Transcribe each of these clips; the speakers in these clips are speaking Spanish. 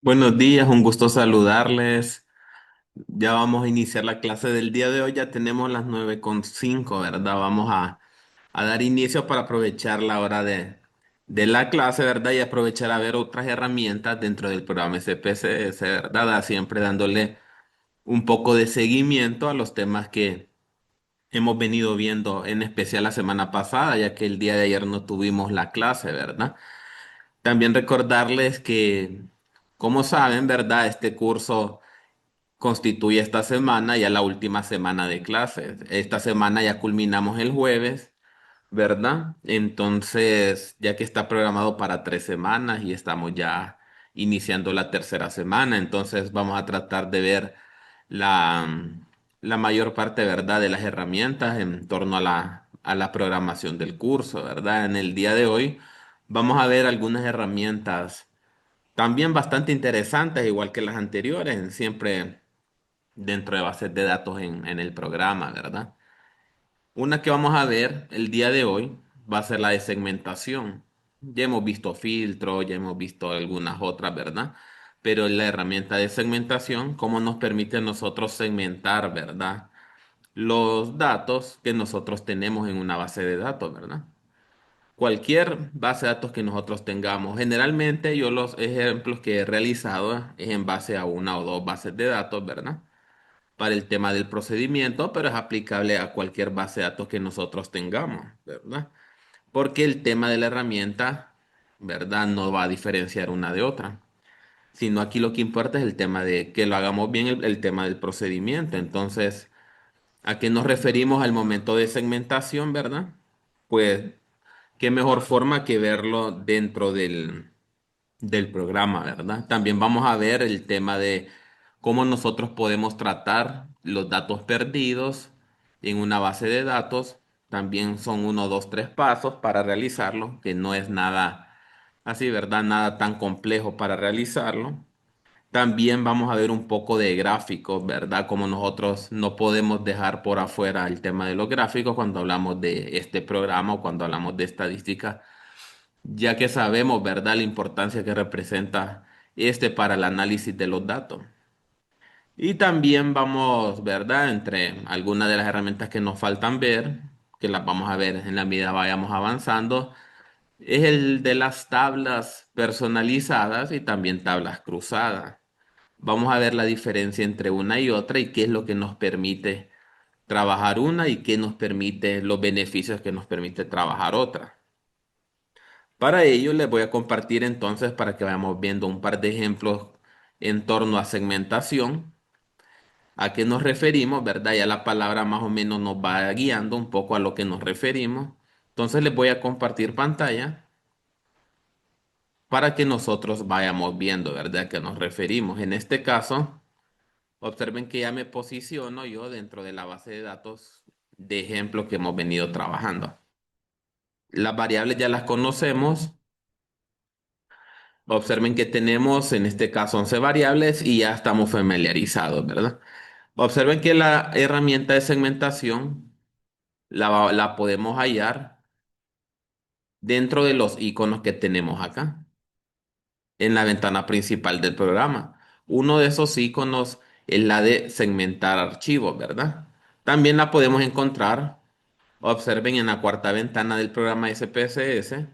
Buenos días, un gusto saludarles. Ya vamos a iniciar la clase del día de hoy. Ya tenemos las 9:05, ¿verdad? Vamos a dar inicio para aprovechar la hora de la clase, ¿verdad? Y aprovechar a ver otras herramientas dentro del programa SPSS, ¿verdad? Siempre dándole un poco de seguimiento a los temas que hemos venido viendo, en especial la semana pasada, ya que el día de ayer no tuvimos la clase, ¿verdad? También recordarles que, como saben, ¿verdad? Este curso constituye esta semana ya la última semana de clases. Esta semana ya culminamos el jueves, ¿verdad? Entonces, ya que está programado para 3 semanas y estamos ya iniciando la tercera semana, entonces vamos a tratar de ver la, la mayor parte, ¿verdad?, de las herramientas en torno a la programación del curso, ¿verdad? En el día de hoy vamos a ver algunas herramientas también bastante interesantes, igual que las anteriores, siempre dentro de bases de datos en el programa, ¿verdad? Una que vamos a ver el día de hoy va a ser la de segmentación. Ya hemos visto filtros, ya hemos visto algunas otras, ¿verdad? Pero la herramienta de segmentación, cómo nos permite a nosotros segmentar, ¿verdad? Los datos que nosotros tenemos en una base de datos, ¿verdad? Cualquier base de datos que nosotros tengamos. Generalmente yo los ejemplos que he realizado es en base a una o dos bases de datos, ¿verdad? Para el tema del procedimiento, pero es aplicable a cualquier base de datos que nosotros tengamos, ¿verdad? Porque el tema de la herramienta, ¿verdad? No va a diferenciar una de otra, sino aquí lo que importa es el tema de que lo hagamos bien, el tema del procedimiento. Entonces, ¿a qué nos referimos al momento de segmentación, verdad? Pues, qué mejor forma que verlo dentro del programa, ¿verdad? También vamos a ver el tema de cómo nosotros podemos tratar los datos perdidos en una base de datos. También son uno, dos, tres pasos para realizarlo, que no es nada así, ¿verdad? Nada tan complejo para realizarlo. También vamos a ver un poco de gráficos, ¿verdad? Como nosotros no podemos dejar por afuera el tema de los gráficos cuando hablamos de este programa o cuando hablamos de estadística, ya que sabemos, ¿verdad?, la importancia que representa este para el análisis de los datos. Y también vamos, ¿verdad?, entre algunas de las herramientas que nos faltan ver, que las vamos a ver en la medida vayamos avanzando, es el de las tablas personalizadas y también tablas cruzadas. Vamos a ver la diferencia entre una y otra y qué es lo que nos permite trabajar una y qué nos permite, los beneficios que nos permite trabajar otra. Para ello les voy a compartir entonces para que vayamos viendo un par de ejemplos en torno a segmentación. ¿A qué nos referimos, verdad? Ya la palabra más o menos nos va guiando un poco a lo que nos referimos. Entonces les voy a compartir pantalla para que nosotros vayamos viendo, ¿verdad?, a qué nos referimos. En este caso, observen que ya me posiciono yo dentro de la base de datos de ejemplo que hemos venido trabajando. Las variables ya las conocemos. Observen que tenemos en este caso 11 variables y ya estamos familiarizados, ¿verdad? Observen que la herramienta de segmentación la podemos hallar dentro de los iconos que tenemos acá, en la ventana principal del programa. Uno de esos iconos es la de segmentar archivos, ¿verdad? También la podemos encontrar, observen en la cuarta ventana del programa SPSS,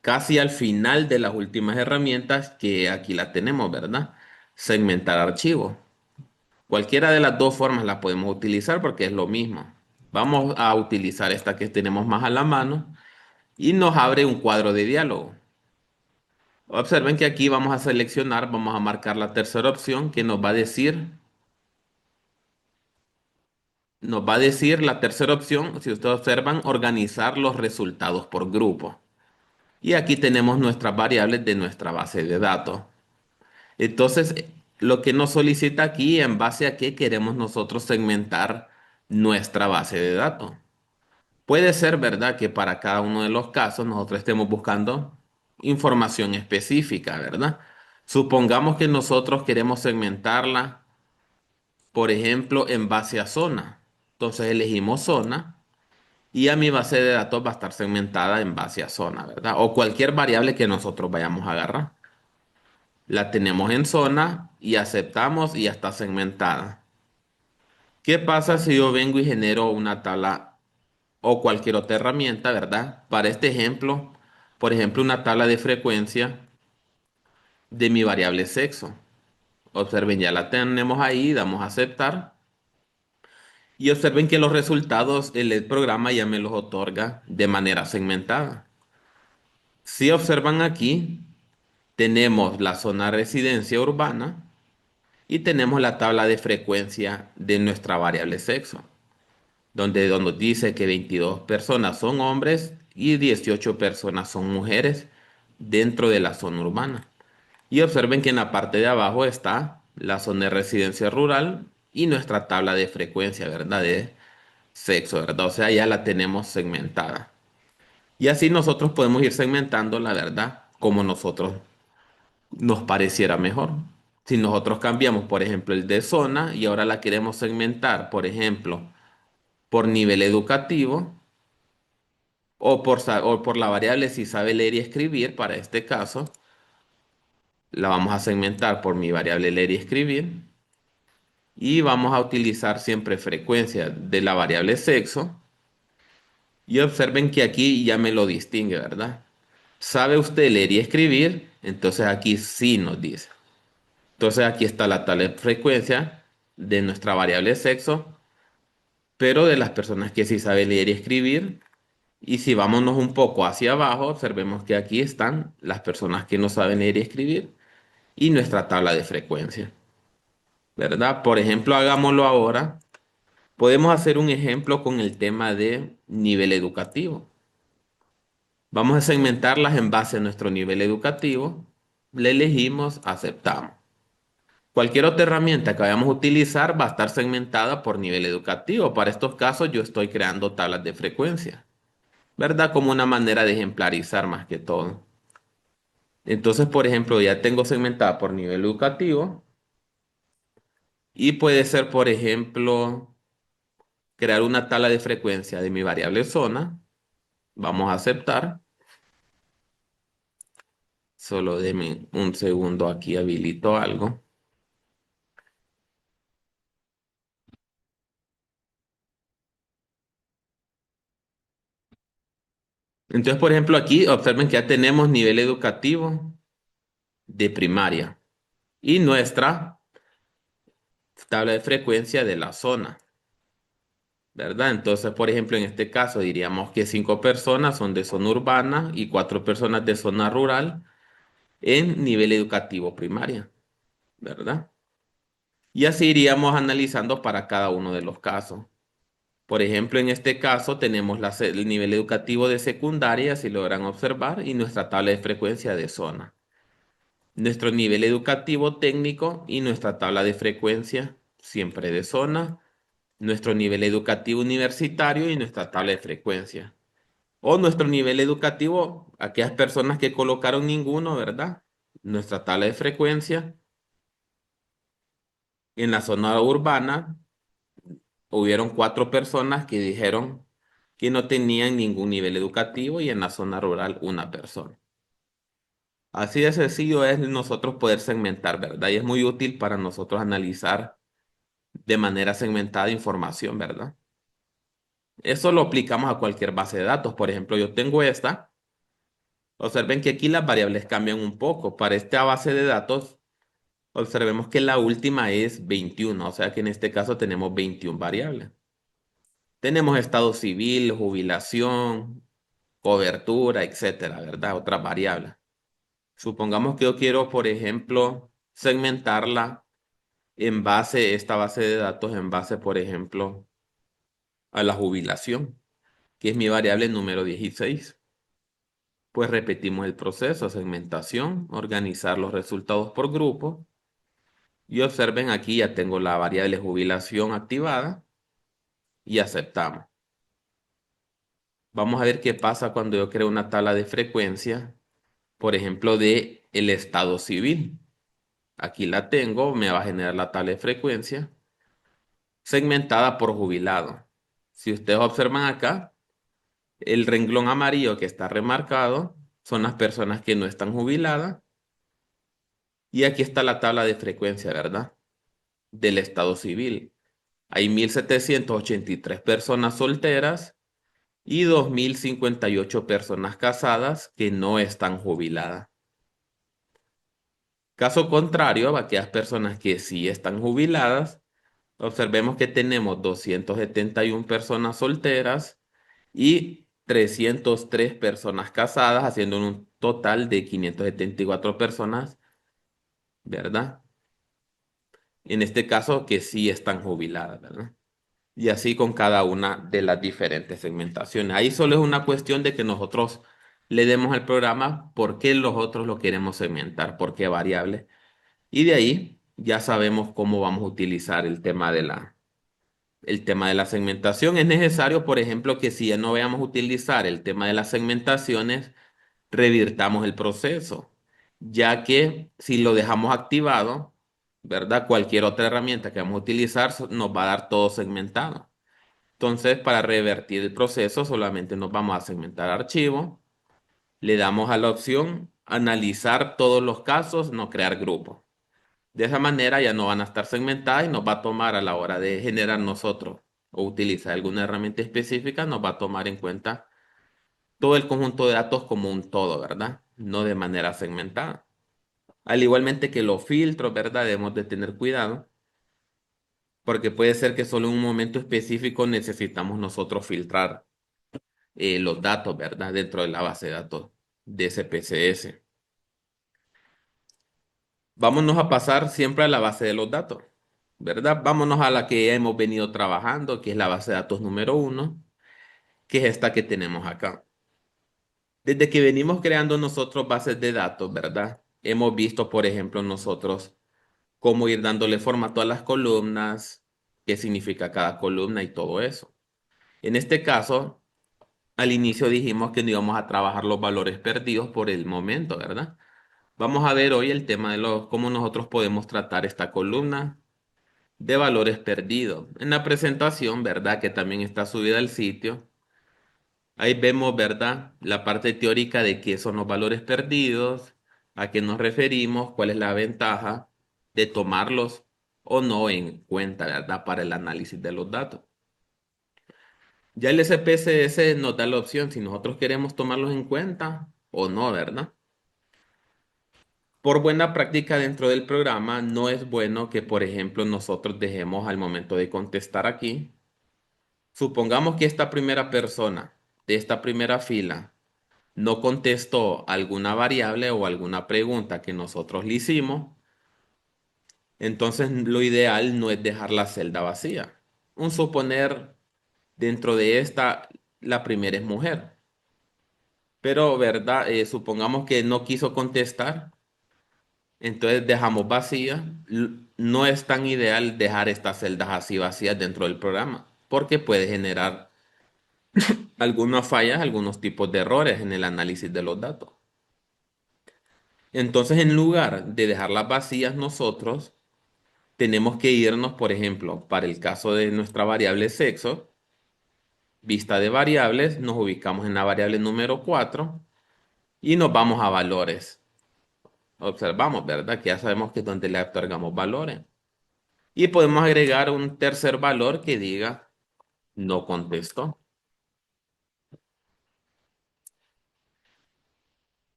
casi al final de las últimas herramientas que aquí la tenemos, ¿verdad? Segmentar archivos. Cualquiera de las dos formas la podemos utilizar porque es lo mismo. Vamos a utilizar esta que tenemos más a la mano y nos abre un cuadro de diálogo. Observen que aquí vamos a seleccionar, vamos a marcar la tercera opción que nos va a decir la tercera opción, si ustedes observan, organizar los resultados por grupo. Y aquí tenemos nuestras variables de nuestra base de datos. Entonces, lo que nos solicita aquí, en base a qué queremos nosotros segmentar nuestra base de datos. Puede ser verdad que para cada uno de los casos nosotros estemos buscando información específica, ¿verdad? Supongamos que nosotros queremos segmentarla, por ejemplo, en base a zona. Entonces elegimos zona y a mi base de datos va a estar segmentada en base a zona, ¿verdad? O cualquier variable que nosotros vayamos a agarrar. La tenemos en zona y aceptamos y ya está segmentada. ¿Qué pasa si yo vengo y genero una tabla o cualquier otra herramienta, ¿verdad? Para este ejemplo, por ejemplo, una tabla de frecuencia de mi variable sexo. Observen, ya la tenemos ahí, damos a aceptar. Y observen que los resultados el programa ya me los otorga de manera segmentada. Si observan aquí, tenemos la zona residencia urbana y tenemos la tabla de frecuencia de nuestra variable sexo, donde dice que 22 personas son hombres y 18 personas son mujeres dentro de la zona urbana. Y observen que en la parte de abajo está la zona de residencia rural y nuestra tabla de frecuencia, ¿verdad? De sexo, ¿verdad? O sea, ya la tenemos segmentada. Y así nosotros podemos ir segmentando, la verdad, como nosotros nos pareciera mejor. Si nosotros cambiamos, por ejemplo, el de zona y ahora la queremos segmentar, por ejemplo, por nivel educativo o por la variable si sabe leer y escribir, para este caso, la vamos a segmentar por mi variable leer y escribir y vamos a utilizar siempre frecuencia de la variable sexo y observen que aquí ya me lo distingue, ¿verdad? ¿Sabe usted leer y escribir? Entonces aquí sí nos dice. Entonces aquí está la tal frecuencia de nuestra variable sexo, pero de las personas que sí saben leer y escribir. Y si vámonos un poco hacia abajo, observemos que aquí están las personas que no saben leer y escribir y nuestra tabla de frecuencia, ¿verdad? Por ejemplo, hagámoslo ahora. Podemos hacer un ejemplo con el tema de nivel educativo. Vamos a segmentarlas en base a nuestro nivel educativo. Le elegimos, aceptamos. Cualquier otra herramienta que vayamos a utilizar va a estar segmentada por nivel educativo. Para estos casos yo estoy creando tablas de frecuencia, ¿verdad? Como una manera de ejemplarizar más que todo. Entonces, por ejemplo, ya tengo segmentada por nivel educativo y puede ser, por ejemplo, crear una tabla de frecuencia de mi variable zona. Vamos a aceptar. Solo deme un segundo, aquí habilito algo. Entonces, por ejemplo, aquí observen que ya tenemos nivel educativo de primaria y nuestra tabla de frecuencia de la zona, ¿verdad? Entonces, por ejemplo, en este caso diríamos que 5 personas son de zona urbana y 4 personas de zona rural en nivel educativo primaria, ¿verdad? Y así iríamos analizando para cada uno de los casos. Por ejemplo, en este caso tenemos el nivel educativo de secundaria, si logran observar, y nuestra tabla de frecuencia de zona. Nuestro nivel educativo técnico y nuestra tabla de frecuencia siempre de zona. Nuestro nivel educativo universitario y nuestra tabla de frecuencia. O nuestro nivel educativo, aquellas personas que colocaron ninguno, ¿verdad? Nuestra tabla de frecuencia. En la zona urbana hubieron 4 personas que dijeron que no tenían ningún nivel educativo y en la zona rural una persona. Así de sencillo es nosotros poder segmentar, ¿verdad? Y es muy útil para nosotros analizar de manera segmentada información, ¿verdad? Eso lo aplicamos a cualquier base de datos. Por ejemplo, yo tengo esta. Observen que aquí las variables cambian un poco. Para esta base de datos, observemos que la última es 21, o sea que en este caso tenemos 21 variables. Tenemos estado civil, jubilación, cobertura, etcétera, ¿verdad? Otras variables. Supongamos que yo quiero, por ejemplo, segmentarla en base, esta base de datos en base, por ejemplo, a la jubilación, que es mi variable número 16. Pues repetimos el proceso, segmentación, organizar los resultados por grupo. Y observen aquí ya tengo la variable jubilación activada y aceptamos. Vamos a ver qué pasa cuando yo creo una tabla de frecuencia, por ejemplo, de el estado civil. Aquí la tengo, me va a generar la tabla de frecuencia segmentada por jubilado. Si ustedes observan acá, el renglón amarillo que está remarcado son las personas que no están jubiladas Y aquí está la tabla de frecuencia, ¿verdad? Del estado civil. Hay 1.783 personas solteras y 2.058 personas casadas que no están jubiladas. Caso contrario, aquellas personas que sí están jubiladas, observemos que tenemos 271 personas solteras y 303 personas casadas, haciendo un total de 574 personas, ¿verdad? En este caso, que sí están jubiladas, ¿verdad? Y así con cada una de las diferentes segmentaciones. Ahí solo es una cuestión de que nosotros le demos al programa por qué los otros lo queremos segmentar, por qué variable. Y de ahí ya sabemos cómo vamos a utilizar el tema de la segmentación. Es necesario, por ejemplo, que si ya no vayamos a utilizar el tema de las segmentaciones, revirtamos el proceso, ya que si lo dejamos activado, ¿verdad? Cualquier otra herramienta que vamos a utilizar nos va a dar todo segmentado. Entonces, para revertir el proceso, solamente nos vamos a segmentar archivo, le damos a la opción analizar todos los casos, no crear grupos. De esa manera ya no van a estar segmentadas y nos va a tomar a la hora de generar nosotros o utilizar alguna herramienta específica, nos va a tomar en cuenta todo el conjunto de datos como un todo, ¿verdad? No de manera segmentada. Al igualmente que los filtros, ¿verdad? Debemos de tener cuidado porque puede ser que solo en un momento específico necesitamos nosotros filtrar los datos, ¿verdad? Dentro de la base de datos de SPSS. Vámonos a pasar siempre a la base de los datos, ¿verdad? Vámonos a la que hemos venido trabajando, que es la base de datos número uno, que es esta que tenemos acá. Desde que venimos creando nosotros bases de datos, ¿verdad? Hemos visto, por ejemplo, nosotros cómo ir dándole formato a las columnas, qué significa cada columna y todo eso. En este caso, al inicio dijimos que no íbamos a trabajar los valores perdidos por el momento, ¿verdad? Vamos a ver hoy el tema de cómo nosotros podemos tratar esta columna de valores perdidos. En la presentación, ¿verdad? Que también está subida al sitio. Ahí vemos, ¿verdad? La parte teórica de qué son los valores perdidos, a qué nos referimos, cuál es la ventaja de tomarlos o no en cuenta, ¿verdad? Para el análisis de los datos. Ya el SPSS nos da la opción si nosotros queremos tomarlos en cuenta o no, ¿verdad? Por buena práctica dentro del programa, no es bueno que, por ejemplo, nosotros dejemos al momento de contestar aquí. Supongamos que esta primera persona de esta primera fila no contestó alguna variable o alguna pregunta que nosotros le hicimos, entonces lo ideal no es dejar la celda vacía. Un suponer, dentro de esta, la primera es mujer, pero, ¿verdad? Supongamos que no quiso contestar, entonces dejamos vacía. No es tan ideal dejar estas celdas así vacías dentro del programa, porque puede generar algunas fallas, algunos tipos de errores en el análisis de los datos. Entonces, en lugar de dejarlas vacías nosotros, tenemos que irnos, por ejemplo, para el caso de nuestra variable sexo, vista de variables, nos ubicamos en la variable número 4 y nos vamos a valores. Observamos, ¿verdad? Que ya sabemos que es donde le otorgamos valores. Y podemos agregar un tercer valor que diga no contestó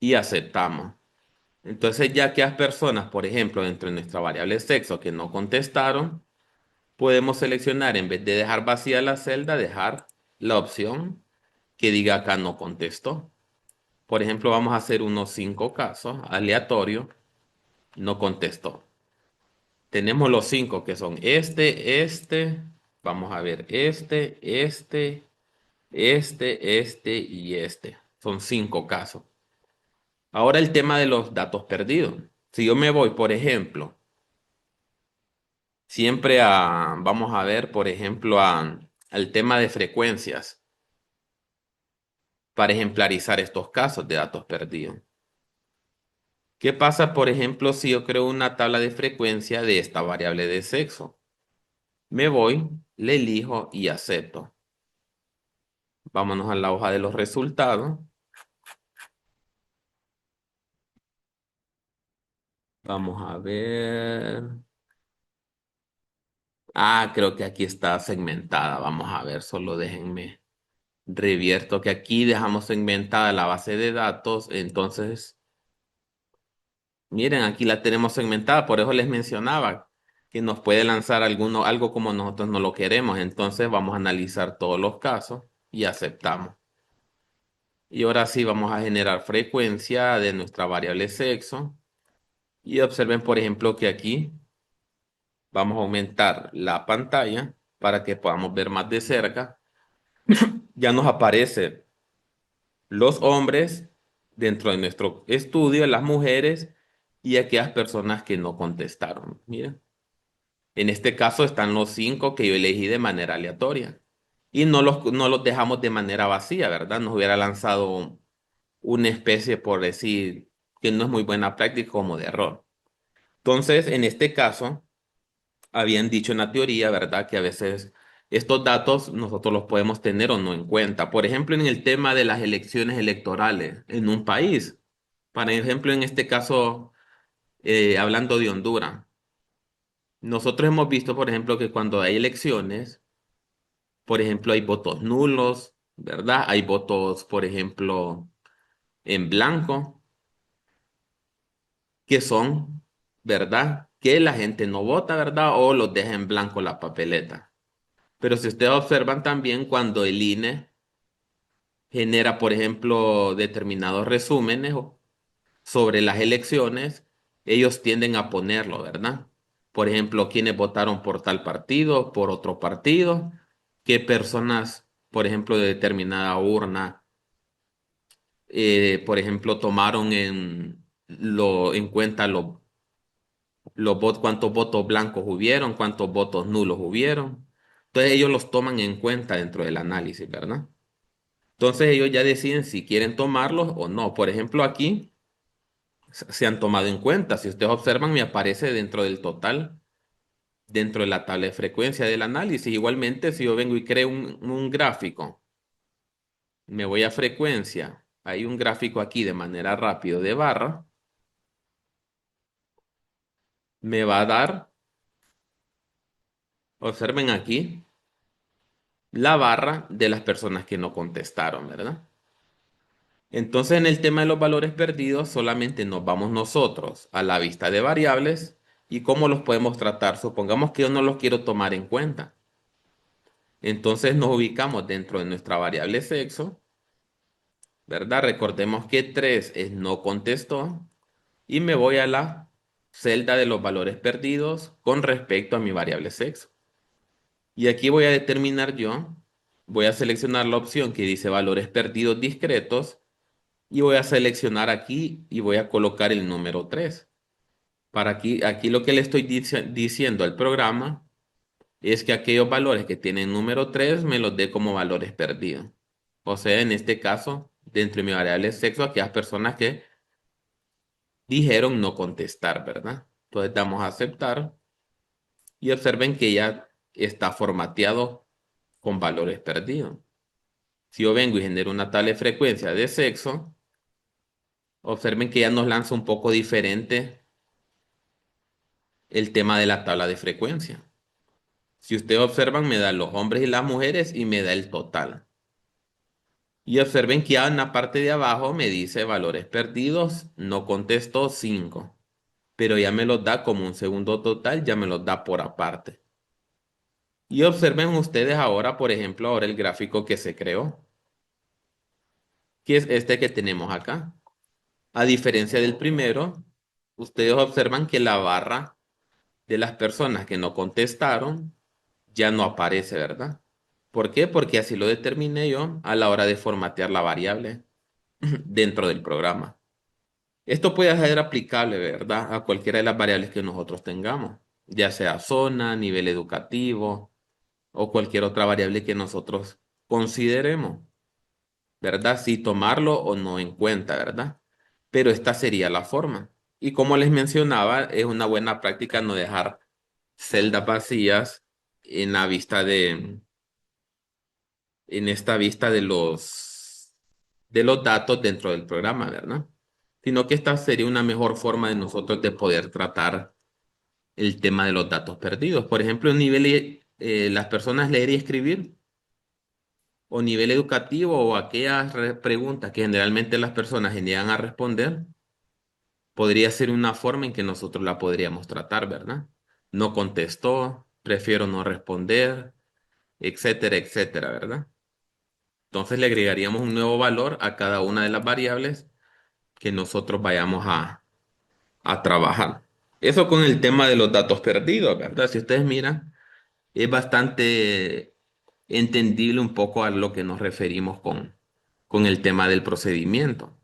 y aceptamos. Entonces, ya que hay personas, por ejemplo, dentro de nuestra variable sexo que no contestaron, podemos seleccionar, en vez de dejar vacía la celda, dejar la opción que diga acá no contestó. Por ejemplo, vamos a hacer unos 5 casos aleatorios, no contestó. Tenemos los 5 que son vamos a ver, este y este. Son 5 casos. Ahora el tema de los datos perdidos. Si yo me voy, por ejemplo, siempre vamos a ver, por ejemplo, al tema de frecuencias para ejemplarizar estos casos de datos perdidos. ¿Qué pasa, por ejemplo, si yo creo una tabla de frecuencia de esta variable de sexo? Me voy, le elijo y acepto. Vámonos a la hoja de los resultados. Vamos a ver. Ah, creo que aquí está segmentada. Vamos a ver, solo déjenme revierto que aquí dejamos segmentada la base de datos. Entonces, miren, aquí la tenemos segmentada. Por eso les mencionaba que nos puede lanzar algo como nosotros no lo queremos. Entonces, vamos a analizar todos los casos y aceptamos. Y ahora sí vamos a generar frecuencia de nuestra variable sexo. Y observen, por ejemplo, que aquí vamos a aumentar la pantalla para que podamos ver más de cerca. Ya nos aparece los hombres dentro de nuestro estudio, las mujeres y aquellas personas que no contestaron. Miren, en este caso están los 5 que yo elegí de manera aleatoria. Y no los dejamos de manera vacía, ¿verdad? Nos hubiera lanzado una especie, por decir, que no es muy buena práctica como de error. Entonces, en este caso, habían dicho en la teoría, ¿verdad? Que a veces estos datos nosotros los podemos tener o no en cuenta. Por ejemplo, en el tema de las elecciones electorales en un país. Por ejemplo, en este caso, hablando de Honduras, nosotros hemos visto, por ejemplo, que cuando hay elecciones, por ejemplo, hay votos nulos, ¿verdad? Hay votos, por ejemplo, en blanco, que son, ¿verdad? Que la gente no vota, ¿verdad? O los deja en blanco la papeleta. Pero si ustedes observan también cuando el INE genera, por ejemplo, determinados resúmenes sobre las elecciones, ellos tienden a ponerlo, ¿verdad? Por ejemplo, quiénes votaron por tal partido, por otro partido, qué personas, por ejemplo, de determinada urna, por ejemplo, tomaron en cuenta los votos, cuántos votos blancos hubieron, cuántos votos nulos hubieron. Entonces ellos los toman en cuenta dentro del análisis, ¿verdad? Entonces ellos ya deciden si quieren tomarlos o no. Por ejemplo, aquí se han tomado en cuenta. Si ustedes observan, me aparece dentro del total, dentro de la tabla de frecuencia del análisis. Igualmente, si yo vengo y creo un gráfico, me voy a frecuencia. Hay un gráfico aquí de manera rápida de barra. Me va a dar, observen aquí, la barra de las personas que no contestaron, ¿verdad? Entonces, en el tema de los valores perdidos, solamente nos vamos nosotros a la vista de variables y cómo los podemos tratar. Supongamos que yo no los quiero tomar en cuenta. Entonces nos ubicamos dentro de nuestra variable sexo, ¿verdad? Recordemos que 3 es no contestó y me voy a la celda de los valores perdidos con respecto a mi variable sexo. Y aquí voy a determinar yo, voy a seleccionar la opción que dice valores perdidos discretos y voy a seleccionar aquí y voy a colocar el número 3. Para aquí lo que le estoy diciendo al programa es que aquellos valores que tienen número 3 me los dé como valores perdidos. O sea, en este caso, dentro de mi variable sexo, aquellas personas que dijeron no contestar, ¿verdad? Entonces damos a aceptar y observen que ya está formateado con valores perdidos. Si yo vengo y genero una tabla de frecuencia de sexo, observen que ya nos lanza un poco diferente el tema de la tabla de frecuencia. Si ustedes observan, me da los hombres y las mujeres y me da el total. Y observen que ya en la parte de abajo me dice valores perdidos, no contestó 5, pero ya me los da como un segundo total, ya me los da por aparte. Y observen ustedes ahora, por ejemplo, ahora el gráfico que se creó, que es este que tenemos acá. A diferencia del primero, ustedes observan que la barra de las personas que no contestaron ya no aparece, ¿verdad? ¿Por qué? Porque así lo determiné yo a la hora de formatear la variable dentro del programa. Esto puede ser aplicable, ¿verdad? A cualquiera de las variables que nosotros tengamos, ya sea zona, nivel educativo o cualquier otra variable que nosotros consideremos, ¿verdad? Si tomarlo o no en cuenta, ¿verdad? Pero esta sería la forma. Y como les mencionaba, es una buena práctica no dejar celdas vacías en la vista en esta vista de los datos dentro del programa, ¿verdad? sino que esta sería una mejor forma de nosotros de poder tratar el tema de los datos perdidos. Por ejemplo, en nivel, las personas leer y escribir, o nivel educativo, o aquellas preguntas que generalmente las personas se niegan a responder, podría ser una forma en que nosotros la podríamos tratar, ¿verdad? No contestó, prefiero no responder, etcétera, etcétera, ¿verdad? Entonces le agregaríamos un nuevo valor a cada una de las variables que nosotros vayamos a trabajar. Eso con el tema de los datos perdidos, ¿verdad? Si ustedes miran, es bastante entendible un poco a lo que nos referimos con el tema del procedimiento.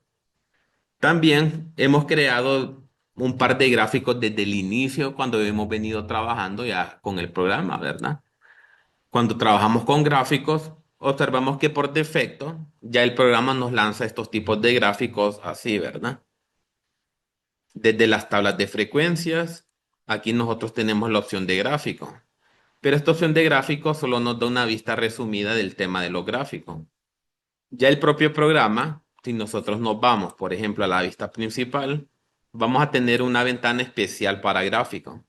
También hemos creado un par de gráficos desde el inicio cuando hemos venido trabajando ya con el programa, ¿verdad? Cuando trabajamos con gráficos, observamos que por defecto ya el programa nos lanza estos tipos de gráficos así, ¿verdad? Desde las tablas de frecuencias, aquí nosotros tenemos la opción de gráfico, pero esta opción de gráfico solo nos da una vista resumida del tema de los gráficos. Ya el propio programa, si nosotros nos vamos, por ejemplo, a la vista principal, vamos a tener una ventana especial para gráficos,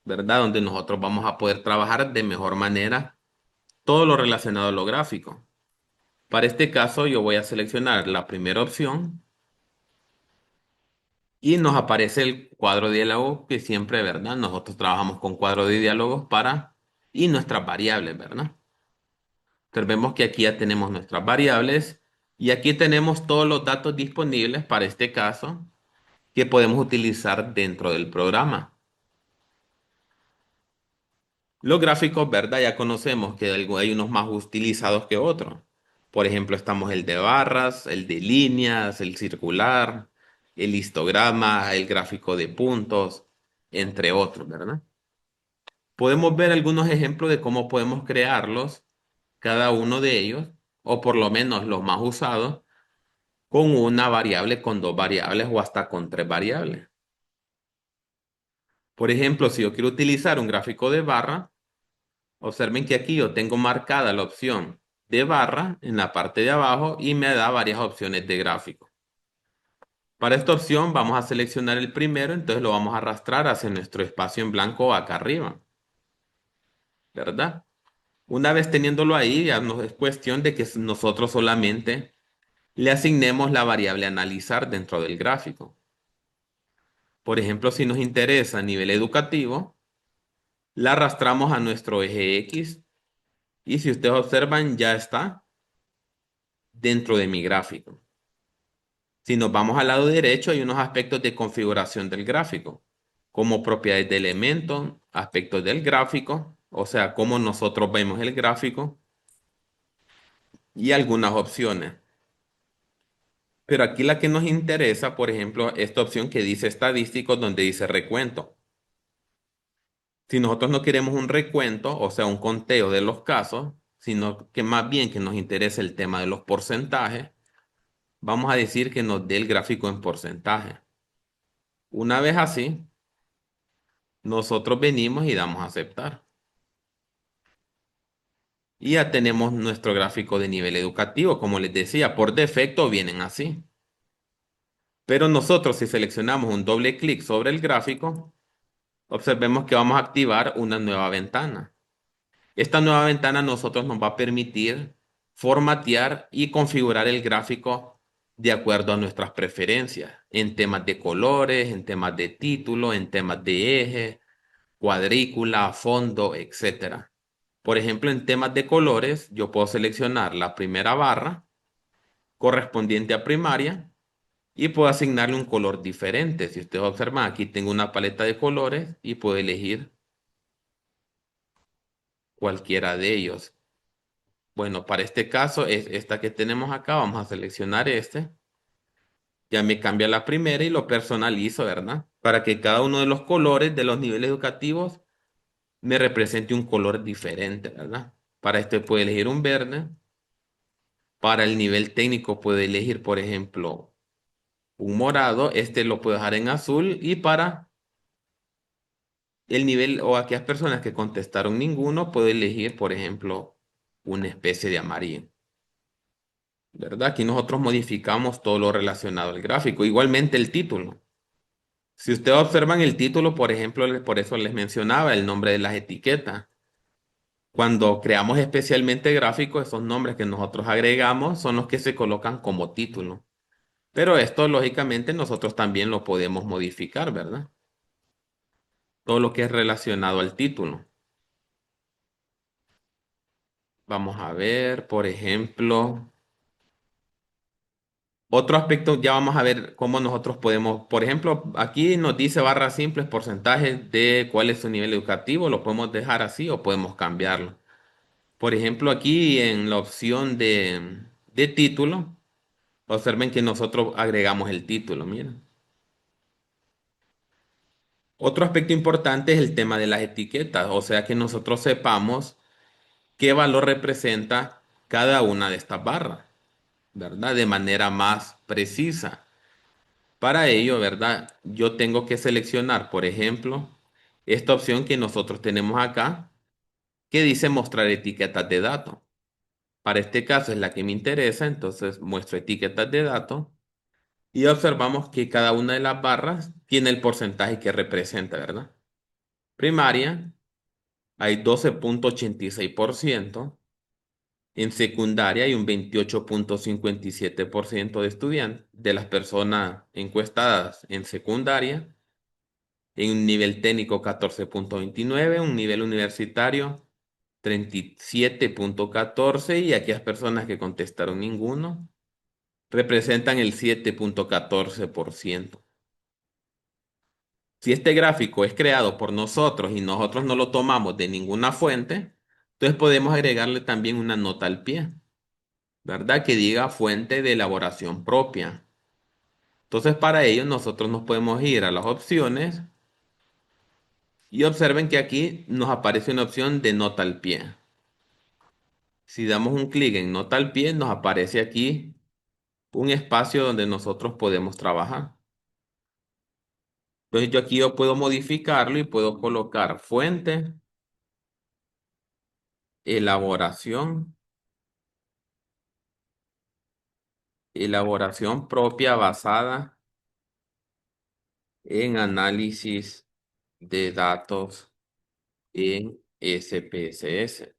¿verdad? Donde nosotros vamos a poder trabajar de mejor manera todo lo relacionado a lo gráfico. Para este caso, yo voy a seleccionar la primera opción y nos aparece el cuadro de diálogo que siempre, ¿verdad? Nosotros trabajamos con cuadro de diálogos para y nuestras variables, ¿verdad? Observemos que aquí ya tenemos nuestras variables y aquí tenemos todos los datos disponibles para este caso que podemos utilizar dentro del programa. Los gráficos, ¿verdad? Ya conocemos que hay unos más utilizados que otros. Por ejemplo, estamos el de barras, el de líneas, el circular, el histograma, el gráfico de puntos, entre otros, ¿verdad? Podemos ver algunos ejemplos de cómo podemos crearlos, cada uno de ellos, o por lo menos los más usados, con una variable, con dos variables o hasta con tres variables. Por ejemplo, si yo quiero utilizar un gráfico de barra, observen que aquí yo tengo marcada la opción de barra en la parte de abajo y me da varias opciones de gráfico. Para esta opción vamos a seleccionar el primero, entonces lo vamos a arrastrar hacia nuestro espacio en blanco acá arriba, ¿verdad? Una vez teniéndolo ahí, ya no es cuestión de que nosotros solamente le asignemos la variable analizar dentro del gráfico. Por ejemplo, si nos interesa a nivel educativo, la arrastramos a nuestro eje X y si ustedes observan ya está dentro de mi gráfico. Si nos vamos al lado derecho, hay unos aspectos de configuración del gráfico, como propiedades de elementos, aspectos del gráfico, o sea, cómo nosotros vemos el gráfico y algunas opciones. Pero aquí la que nos interesa, por ejemplo, esta opción que dice estadísticos, donde dice recuento. Si nosotros no queremos un recuento, o sea, un conteo de los casos, sino que más bien que nos interesa el tema de los porcentajes, vamos a decir que nos dé el gráfico en porcentaje. Una vez así, nosotros venimos y damos a aceptar. Y ya tenemos nuestro gráfico de nivel educativo. Como les decía, por defecto vienen así. Pero nosotros si seleccionamos un doble clic sobre el gráfico, observemos que vamos a activar una nueva ventana. Esta nueva ventana a nosotros nos va a permitir formatear y configurar el gráfico de acuerdo a nuestras preferencias, en temas de colores, en temas de título, en temas de eje, cuadrícula, fondo, etcétera. Por ejemplo, en temas de colores, yo puedo seleccionar la primera barra correspondiente a primaria y puedo asignarle un color diferente. Si ustedes observan, aquí tengo una paleta de colores y puedo elegir cualquiera de ellos. Bueno, para este caso es esta que tenemos acá. Vamos a seleccionar este. Ya me cambia la primera y lo personalizo, ¿verdad? Para que cada uno de los colores de los niveles educativos me represente un color diferente, ¿verdad? Para este puedo elegir un verde. Para el nivel técnico puedo elegir, por ejemplo, un morado. Este lo puedo dejar en azul. Y para el nivel o aquellas personas que contestaron ninguno, puedo elegir, por ejemplo, una especie de amarillo. ¿verdad? Aquí nosotros modificamos todo lo relacionado al gráfico. Igualmente el título. Si ustedes observan el título, por ejemplo, por eso les mencionaba el nombre de las etiquetas. Cuando creamos especialmente gráficos, esos nombres que nosotros agregamos son los que se colocan como título. Pero esto, lógicamente, nosotros también lo podemos modificar, ¿verdad? Todo lo que es relacionado al título. Vamos a ver, por ejemplo, otro aspecto, ya vamos a ver cómo nosotros podemos, por ejemplo, aquí nos dice barras simples, porcentajes de cuál es su nivel educativo, lo podemos dejar así o podemos cambiarlo. Por ejemplo, aquí en la opción de título, observen que nosotros agregamos el título, miren. Otro aspecto importante es el tema de las etiquetas, o sea que nosotros sepamos qué valor representa cada una de estas barras, ¿verdad? De manera más precisa. Para ello, ¿verdad? Yo tengo que seleccionar, por ejemplo, esta opción que nosotros tenemos acá, que dice mostrar etiquetas de datos. Para este caso es la que me interesa, entonces muestro etiquetas de datos y observamos que cada una de las barras tiene el porcentaje que representa, ¿verdad? Primaria, hay 12,86%. En secundaria hay un 28,57% de estudiantes, de las personas encuestadas en secundaria. En un nivel técnico 14,29, un nivel universitario 37,14 y aquellas personas que contestaron ninguno representan el 7,14%. Si este gráfico es creado por nosotros y nosotros no lo tomamos de ninguna fuente, entonces podemos agregarle también una nota al pie, ¿verdad? Que diga fuente de elaboración propia. Entonces para ello nosotros nos podemos ir a las opciones y observen que aquí nos aparece una opción de nota al pie. Si damos un clic en nota al pie, nos aparece aquí un espacio donde nosotros podemos trabajar. Entonces yo puedo modificarlo y puedo colocar fuente, elaboración, elaboración propia basada en análisis de datos en SPSS.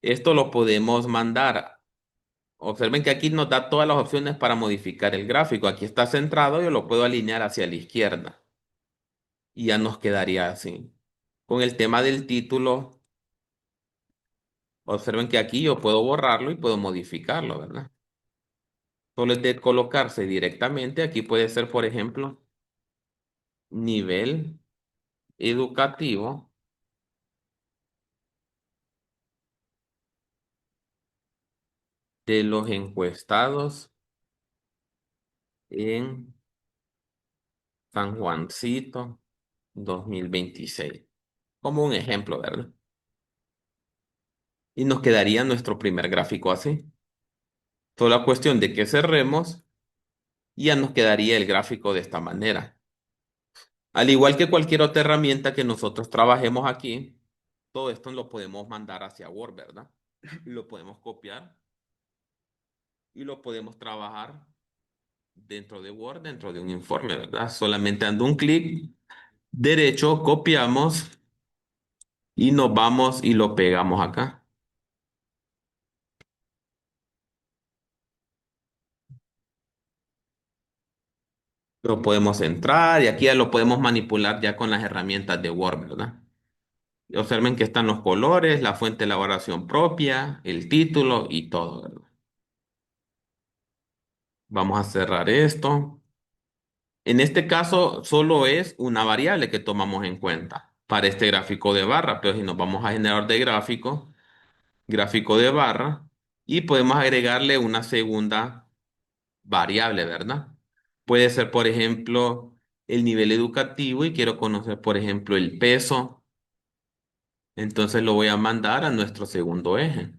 Esto lo podemos mandar. Observen que aquí nos da todas las opciones para modificar el gráfico. Aquí está centrado, yo lo puedo alinear hacia la izquierda y ya nos quedaría así. Con el tema del título, observen que aquí yo puedo borrarlo y puedo modificarlo, ¿verdad? Solo es de colocarse directamente. Aquí puede ser, por ejemplo, nivel educativo de los encuestados en San Juancito 2026. Como un ejemplo, ¿verdad? Y nos quedaría nuestro primer gráfico así. Solo cuestión de que cerremos y ya nos quedaría el gráfico de esta manera. Al igual que cualquier otra herramienta que nosotros trabajemos aquí, todo esto lo podemos mandar hacia Word, ¿verdad? Y lo podemos copiar y lo podemos trabajar dentro de Word, dentro de un informe, ¿verdad? Solamente dando un clic derecho, copiamos y nos vamos y lo pegamos acá. Lo podemos entrar y aquí ya lo podemos manipular ya con las herramientas de Word, ¿verdad? Y observen que están los colores, la fuente de elaboración propia, el título y todo, ¿verdad? Vamos a cerrar esto. En este caso, solo es una variable que tomamos en cuenta para este gráfico de barra, pero si nos vamos a generador de gráfico, gráfico de barra, y podemos agregarle una segunda variable, ¿verdad? Puede ser, por ejemplo, el nivel educativo y quiero conocer, por ejemplo, el peso. Entonces lo voy a mandar a nuestro segundo eje.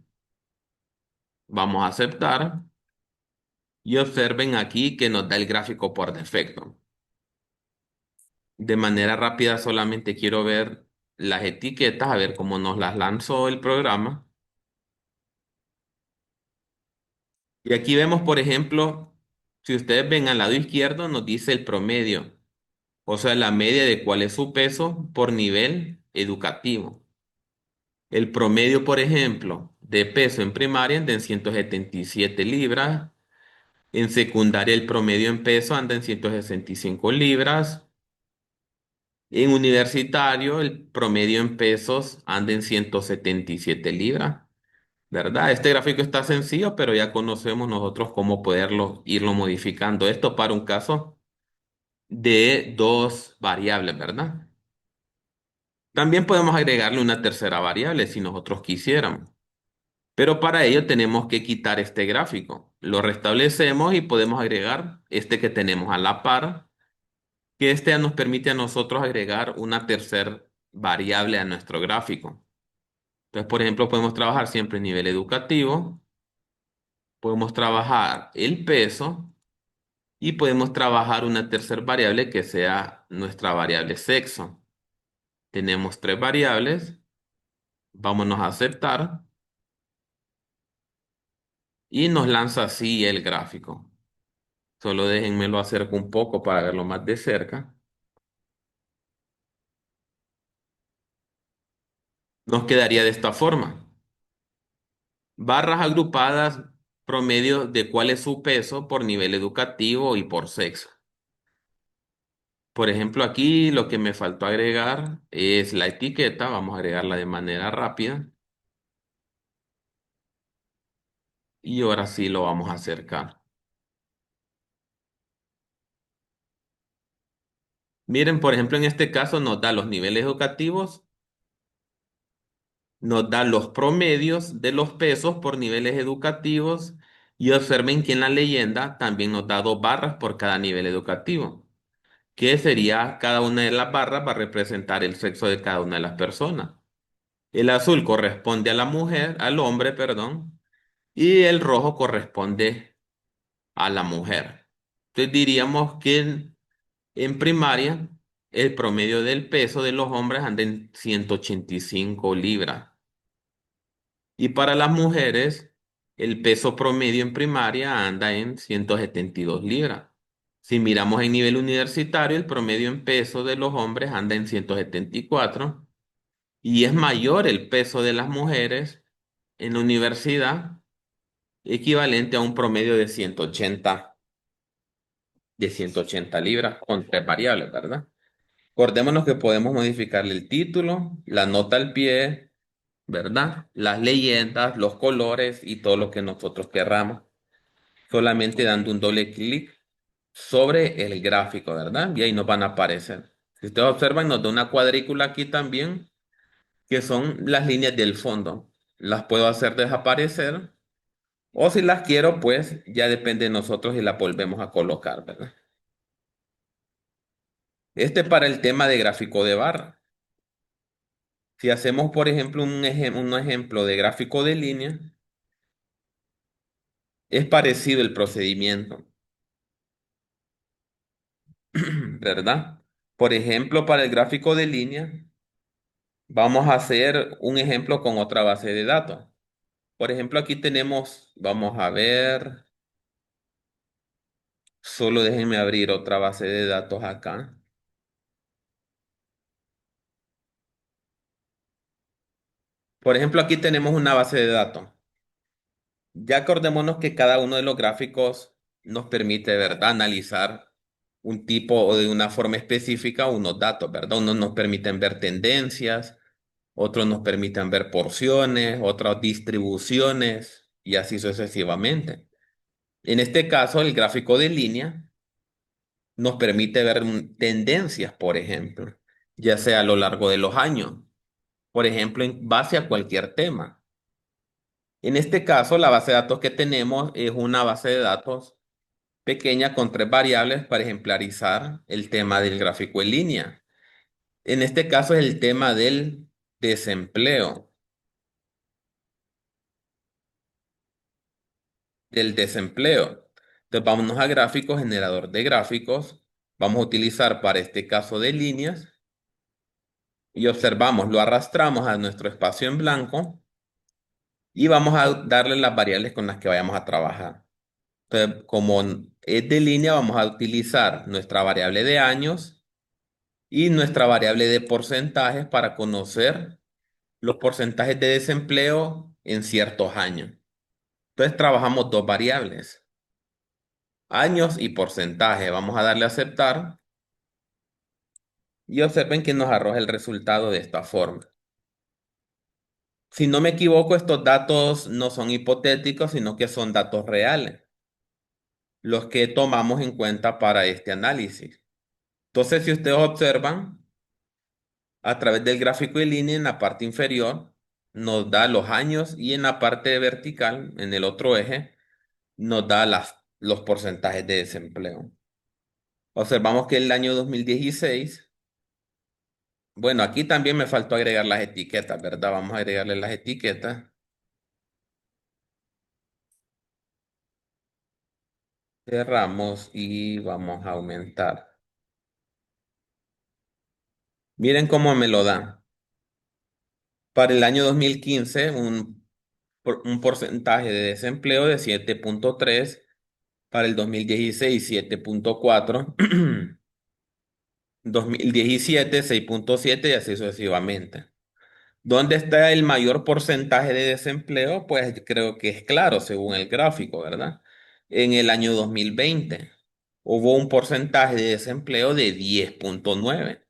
Vamos a aceptar y observen aquí que nos da el gráfico por defecto. De manera rápida solamente quiero ver las etiquetas, a ver cómo nos las lanzó el programa. Y aquí vemos, por ejemplo, si ustedes ven al lado izquierdo, nos dice el promedio, o sea, la media de cuál es su peso por nivel educativo. El promedio, por ejemplo, de peso en primaria anda en 177 libras, en secundaria el promedio en peso anda en 165 libras, en universitario el promedio en pesos anda en 177 libras. ¿Verdad? Este gráfico está sencillo, pero ya conocemos nosotros cómo poderlo irlo modificando. Esto para un caso de dos variables, ¿verdad? También podemos agregarle una tercera variable si nosotros quisiéramos. Pero para ello tenemos que quitar este gráfico. Lo restablecemos y podemos agregar este que tenemos a la par, que este nos permite a nosotros agregar una tercera variable a nuestro gráfico. Entonces, por ejemplo, podemos trabajar siempre en nivel educativo, podemos trabajar el peso y podemos trabajar una tercera variable que sea nuestra variable sexo. Tenemos tres variables, vámonos a aceptar y nos lanza así el gráfico. Solo déjenmelo acerco un poco para verlo más de cerca. Nos quedaría de esta forma. Barras agrupadas, promedio de cuál es su peso por nivel educativo y por sexo. Por ejemplo, aquí lo que me faltó agregar es la etiqueta. Vamos a agregarla de manera rápida. Y ahora sí lo vamos a acercar. Miren, por ejemplo, en este caso nos da los niveles educativos, nos da los promedios de los pesos por niveles educativos y observen que en la leyenda también nos da dos barras por cada nivel educativo, que sería cada una de las barras va a representar el sexo de cada una de las personas. El azul corresponde a la mujer, al hombre, perdón, y el rojo corresponde a la mujer. Entonces diríamos que en primaria, el promedio del peso de los hombres anda en 185 libras. Y para las mujeres, el peso promedio en primaria anda en 172 libras. Si miramos en nivel universitario, el promedio en peso de los hombres anda en 174 y es mayor el peso de las mujeres en la universidad, equivalente a un promedio de 180 libras con tres variables, ¿verdad? Acordémonos que podemos modificarle el título, la nota al pie, ¿verdad? Las leyendas, los colores y todo lo que nosotros querramos, solamente dando un doble clic sobre el gráfico, ¿verdad? Y ahí nos van a aparecer. Si ustedes observan, nos da una cuadrícula aquí también, que son las líneas del fondo. Las puedo hacer desaparecer o si las quiero, pues ya depende de nosotros y las volvemos a colocar, ¿verdad? Este para el tema de gráfico de barra. Si hacemos, por ejemplo, un ejemplo de gráfico de línea, es parecido el procedimiento, ¿verdad? Por ejemplo, para el gráfico de línea, vamos a hacer un ejemplo con otra base de datos. Por ejemplo, aquí tenemos, vamos a ver, solo déjenme abrir otra base de datos acá. Por ejemplo, aquí tenemos una base de datos. Ya acordémonos que cada uno de los gráficos nos permite, ¿verdad?, analizar un tipo o de una forma específica unos datos, ¿verdad? Unos nos permiten ver tendencias, otros nos permiten ver porciones, otras distribuciones y así sucesivamente. En este caso, el gráfico de línea nos permite ver tendencias, por ejemplo, ya sea a lo largo de los años, por ejemplo, en base a cualquier tema. En este caso, la base de datos que tenemos es una base de datos pequeña con tres variables para ejemplarizar el tema del gráfico en línea. En este caso es el tema del desempleo, del desempleo. Entonces vámonos a gráficos, generador de gráficos. Vamos a utilizar para este caso de líneas y observamos, lo arrastramos a nuestro espacio en blanco y vamos a darle las variables con las que vayamos a trabajar. Entonces, como es de línea, vamos a utilizar nuestra variable de años y nuestra variable de porcentajes para conocer los porcentajes de desempleo en ciertos años. Entonces, trabajamos dos variables, años y porcentaje. Vamos a darle a aceptar y observen que nos arroja el resultado de esta forma. Si no me equivoco, estos datos no son hipotéticos, sino que son datos reales, los que tomamos en cuenta para este análisis. Entonces, si ustedes observan, a través del gráfico de línea en la parte inferior, nos da los años y en la parte vertical, en el otro eje, nos da los porcentajes de desempleo. Observamos que el año 2016, bueno, aquí también me faltó agregar las etiquetas, ¿verdad? Vamos a agregarle las etiquetas. Cerramos y vamos a aumentar. Miren cómo me lo da. Para el año 2015, un porcentaje de desempleo de 7,3. Para el 2016, 7,4. 2017, 6,7 y así sucesivamente. ¿Dónde está el mayor porcentaje de desempleo? Pues creo que es claro, según el gráfico, ¿verdad? En el año 2020 hubo un porcentaje de desempleo de 10,9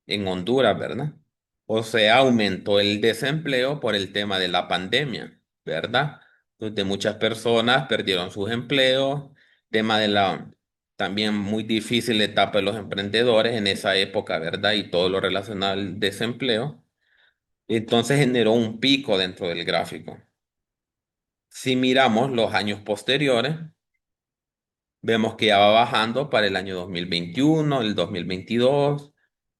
en Honduras, ¿verdad? O sea, aumentó el desempleo por el tema de la pandemia, ¿verdad? Donde muchas personas perdieron sus empleos, tema de la también muy difícil etapa de los emprendedores en esa época, ¿verdad? Y todo lo relacionado al desempleo. Entonces generó un pico dentro del gráfico. Si miramos los años posteriores, vemos que ya va bajando para el año 2021, el 2022,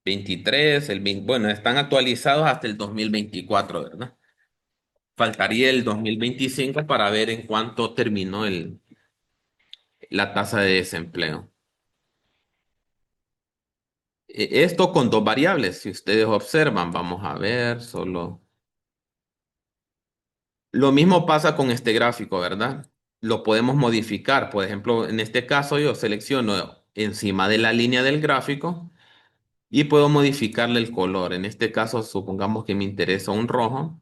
23, bueno, están actualizados hasta el 2024, ¿verdad? Faltaría el 2025 para ver en cuánto terminó la tasa de desempleo. Esto con dos variables, si ustedes observan, vamos a ver, solo. Lo mismo pasa con este gráfico, ¿verdad? Lo podemos modificar. Por ejemplo, en este caso yo selecciono encima de la línea del gráfico y puedo modificarle el color. En este caso, supongamos que me interesa un rojo,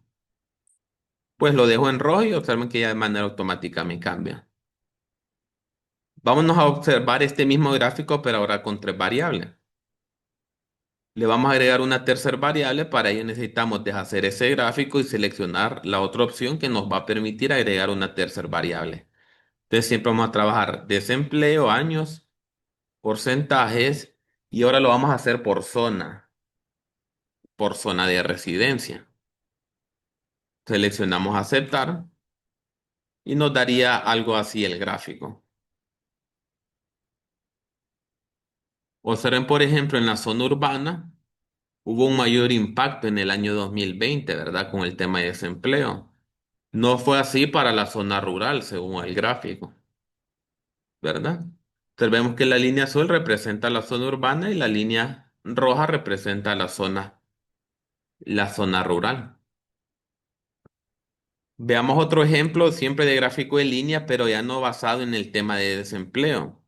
pues lo dejo en rojo y observen que ya de manera automática me cambia. Vámonos a observar este mismo gráfico, pero ahora con tres variables. Le vamos a agregar una tercera variable, para ello necesitamos deshacer ese gráfico y seleccionar la otra opción que nos va a permitir agregar una tercera variable. Entonces siempre vamos a trabajar desempleo, años, porcentajes y ahora lo vamos a hacer por zona de residencia. Seleccionamos aceptar y nos daría algo así el gráfico. Observen, por ejemplo, en la zona urbana hubo un mayor impacto en el año 2020, ¿verdad? Con el tema de desempleo. No fue así para la zona rural, según el gráfico, ¿verdad? Entonces vemos que la línea azul representa la zona urbana y la línea roja representa la zona rural. Veamos otro ejemplo, siempre de gráfico en línea, pero ya no basado en el tema de desempleo.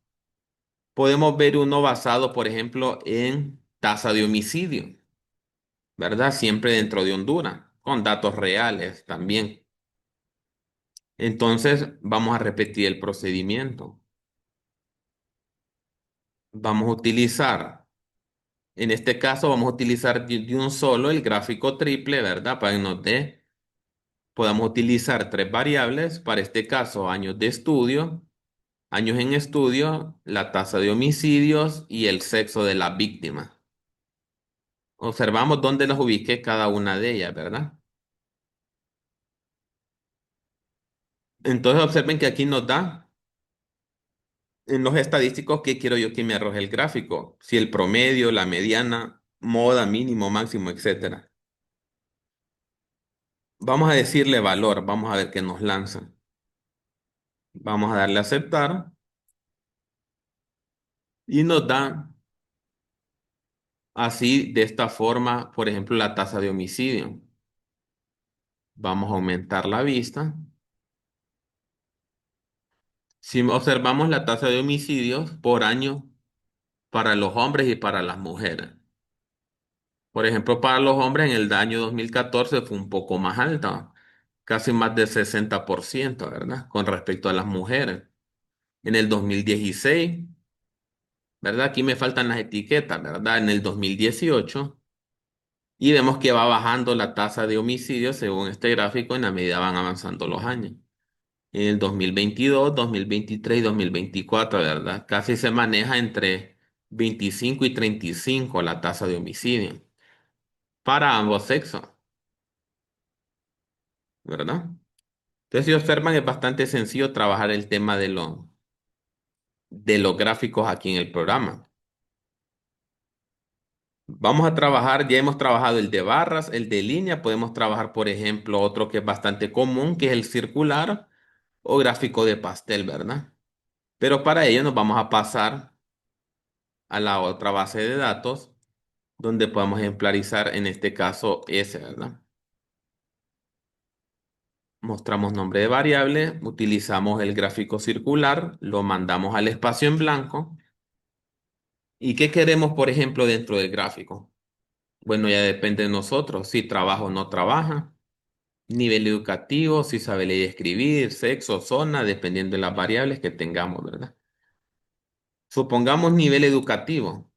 Podemos ver uno basado, por ejemplo, en tasa de homicidio, ¿verdad? Siempre dentro de Honduras, con datos reales también. Entonces, vamos a repetir el procedimiento. Vamos a utilizar, en este caso, vamos a utilizar de un solo el gráfico triple, ¿verdad? Para que nos dé, podamos utilizar tres variables, para este caso, años de estudio, años en estudio, la tasa de homicidios y el sexo de la víctima. Observamos dónde las ubiqué cada una de ellas, ¿verdad? Entonces observen que aquí nos da en los estadísticos qué quiero yo que me arroje el gráfico. Si el promedio, la mediana, moda, mínimo, máximo, etcétera. Vamos a decirle valor, vamos a ver qué nos lanza. Vamos a darle a aceptar y nos da así, de esta forma, por ejemplo, la tasa de homicidio. Vamos a aumentar la vista. Si observamos la tasa de homicidios por año para los hombres y para las mujeres. Por ejemplo, para los hombres en el año 2014 fue un poco más alta, casi más del 60%, ¿verdad? Con respecto a las mujeres. En el 2016, ¿verdad? Aquí me faltan las etiquetas, ¿verdad? En el 2018, y vemos que va bajando la tasa de homicidios según este gráfico en la medida van avanzando los años. En el 2022, 2023 y 2024, ¿verdad? Casi se maneja entre 25 y 35 la tasa de homicidio para ambos sexos, ¿verdad? Entonces, si observan, es bastante sencillo trabajar el tema de los gráficos aquí en el programa. Vamos a trabajar, ya hemos trabajado el de barras, el de línea, podemos trabajar, por ejemplo, otro que es bastante común, que es el circular o gráfico de pastel, ¿verdad? Pero para ello nos vamos a pasar a la otra base de datos, donde podemos ejemplarizar, en este caso, S, ¿verdad? Mostramos nombre de variable, utilizamos el gráfico circular, lo mandamos al espacio en blanco. ¿Y qué queremos, por ejemplo, dentro del gráfico? Bueno, ya depende de nosotros, si trabaja o no trabaja, nivel educativo, si sabe leer y escribir, sexo, zona, dependiendo de las variables que tengamos, ¿verdad? Supongamos nivel educativo.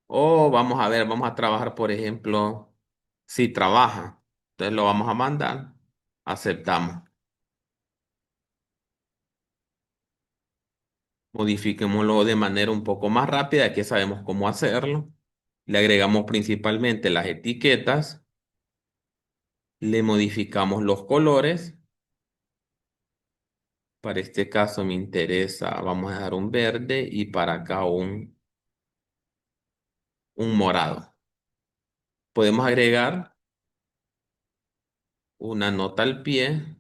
O vamos a ver, vamos a trabajar, por ejemplo, si trabaja. Entonces lo vamos a mandar, aceptamos. Modifiquémoslo de manera un poco más rápida, que sabemos cómo hacerlo. Le agregamos principalmente las etiquetas, le modificamos los colores. Para este caso me interesa, vamos a dar un verde y para acá un morado. Podemos agregar una nota al pie.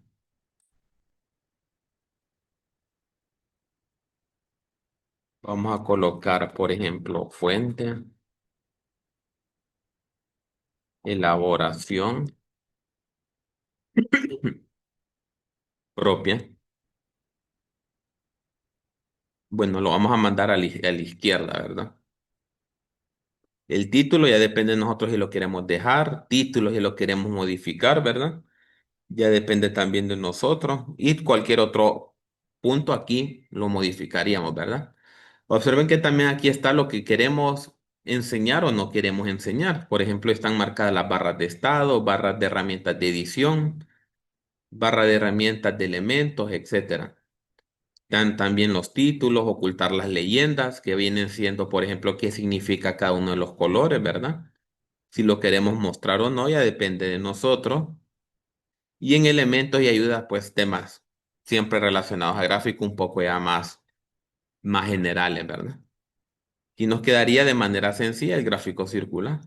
Vamos a colocar, por ejemplo, fuente, elaboración propia. Bueno, lo vamos a mandar a la izquierda, ¿verdad? El título ya depende de nosotros si lo queremos dejar, título si lo queremos modificar, ¿verdad? Ya depende también de nosotros y cualquier otro punto aquí lo modificaríamos, ¿verdad? Observen que también aquí está lo que queremos enseñar o no queremos enseñar. Por ejemplo, están marcadas las barras de estado, barras de herramientas de edición, barra de herramientas de elementos, etcétera. Están también los títulos, ocultar las leyendas, que vienen siendo, por ejemplo, qué significa cada uno de los colores, ¿verdad? Si lo queremos mostrar o no, ya depende de nosotros. Y en elementos y ayudas, pues temas siempre relacionados a gráfico, un poco ya más generales, ¿verdad? Y nos quedaría de manera sencilla el gráfico circular.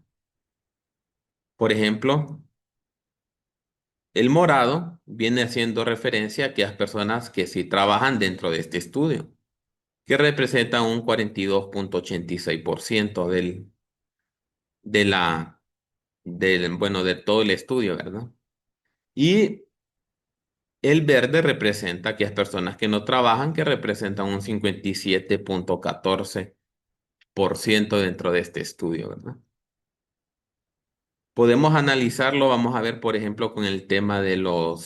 Por ejemplo, el morado viene haciendo referencia a aquellas personas que sí trabajan dentro de este estudio, que representa un 42,86% de bueno, de todo el estudio, ¿verdad? Y el verde representa a aquellas personas que no trabajan, que representan un 57,14% dentro de este estudio, ¿verdad? Podemos analizarlo, vamos a ver, por ejemplo, con el tema de un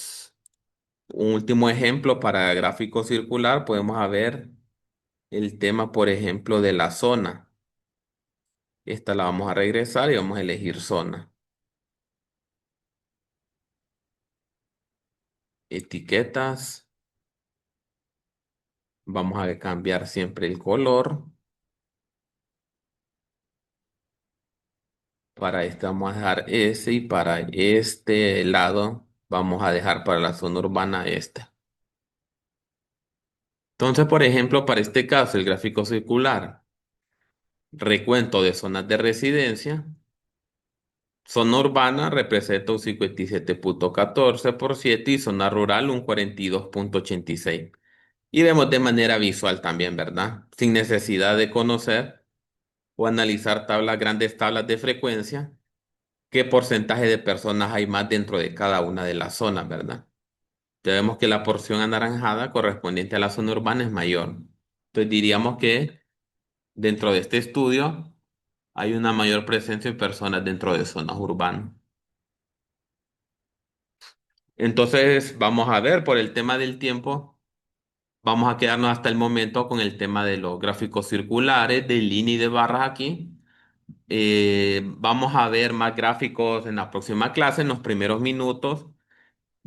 último ejemplo para gráfico circular, podemos ver el tema, por ejemplo, de la zona. Esta la vamos a regresar y vamos a elegir zona. Etiquetas. Vamos a cambiar siempre el color. Para este vamos a dejar ese y para este lado vamos a dejar para la zona urbana este. Entonces, por ejemplo, para este caso, el gráfico circular, recuento de zonas de residencia. Zona urbana representa un 57,14% y zona rural un 42,86%. Y vemos de manera visual también, ¿verdad? Sin necesidad de conocer o analizar grandes tablas de frecuencia, qué porcentaje de personas hay más dentro de cada una de las zonas, ¿verdad? Ya vemos que la porción anaranjada correspondiente a la zona urbana es mayor. Entonces diríamos que dentro de este estudio hay una mayor presencia de personas dentro de zonas urbanas. Entonces vamos a ver por el tema del tiempo. Vamos a quedarnos hasta el momento con el tema de los gráficos circulares, de línea y de barras aquí. Vamos a ver más gráficos en la próxima clase, en los primeros minutos,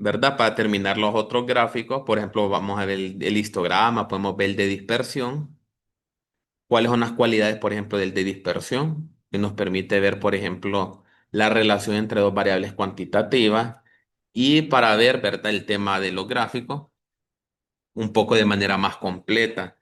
¿verdad? Para terminar los otros gráficos, por ejemplo, vamos a ver el histograma, podemos ver el de dispersión. ¿Cuáles son las cualidades, por ejemplo, del de dispersión? Que nos permite ver, por ejemplo, la relación entre dos variables cuantitativas. Y para ver, ¿verdad? El tema de los gráficos un poco de manera más completa.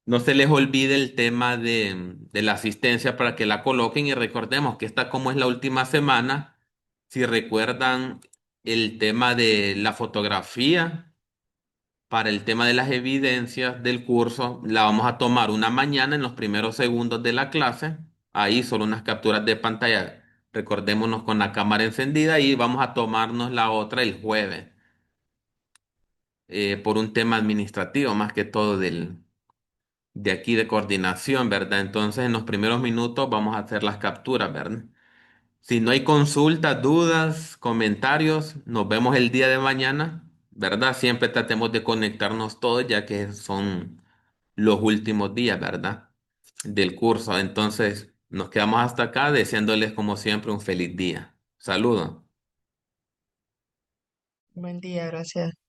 No se les olvide el tema de la asistencia para que la coloquen y recordemos que esta como es la última semana, si recuerdan el tema de la fotografía, para el tema de las evidencias del curso, la vamos a tomar una mañana en los primeros segundos de la clase, ahí solo unas capturas de pantalla, recordémonos con la cámara encendida y vamos a tomarnos la otra el jueves, por un tema administrativo más que todo de aquí de coordinación, ¿verdad? Entonces, en los primeros minutos vamos a hacer las capturas, ¿verdad? Si no hay consultas, dudas, comentarios, nos vemos el día de mañana, ¿verdad? Siempre tratemos de conectarnos todos, ya que son los últimos días, ¿verdad? Del curso. Entonces, nos quedamos hasta acá, deseándoles como siempre un feliz día. Saludos. Buen día, gracias.